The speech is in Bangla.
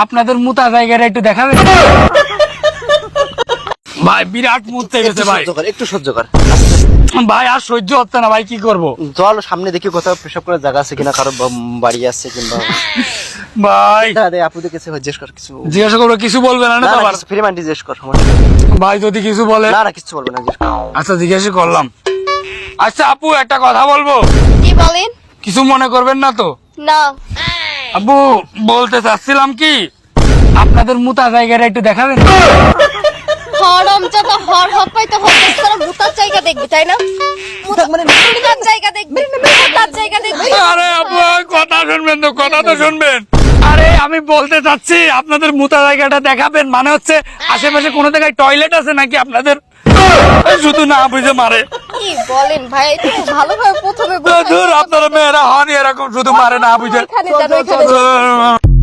আপনাদের মুতা জায়গাটা একটু দেখাবেন? ভাই বিরাট মুততে গেছে ভাই, একটু সহ্য কর ভাই আর সহ্য হচ্ছে না ভাই, কি করব? চল সামনে দেখি কোথাও পেশাব করার জায়গা আছে কিনা, কারো বাড়ি আছে কিংবা ভাই দাদা আপুদের কাছে জিজ্ঞেস কর, কিছু জিজ্ঞাসা করবো, কিছু বলবেন না তো আবার? ফ্রি মাইন্ডে জিজ্ঞেস কর, সমস্যা নেই। ভাই যদি কিছু বলে? না কিছু বলবে না, জিজ্ঞেস কর। আচ্ছা জিজ্ঞাসা করলাম। আচ্ছা আপু একটা কথা বলবো, কি বলেন? কিছু মনে করবেন না তো? না। আপু বলতে চাচ্ছিলাম কি, আপনাদের মুতা জায়গাটা একটু দেখাবেন? হরম যত হর হপাই তো হচ্ছে, তোরা মুতার জায়গা দেখবি তাই না? মুতার জায়গা দেখবি, মুতার জায়গা দেখবি। আরে আপু কথা শুনবেন তো, কথা তো শুনবেন। আরে আমি বলতে চাচ্ছি আপনাদের মুতা জায়গাটা দেখাবেন, মানে হচ্ছে আশেপাশে কোনো জায়গায় টয়লেট আছে নাকি আপনাদের? শুধু না বুঝে মারে। কি বলেন ভাই, একটু ভালোভাবে প্রথমে ধুর, আপনারা মেয়েরা হন এরকম, শুধু মারে না বুঝে। এখানে জানো, এখানে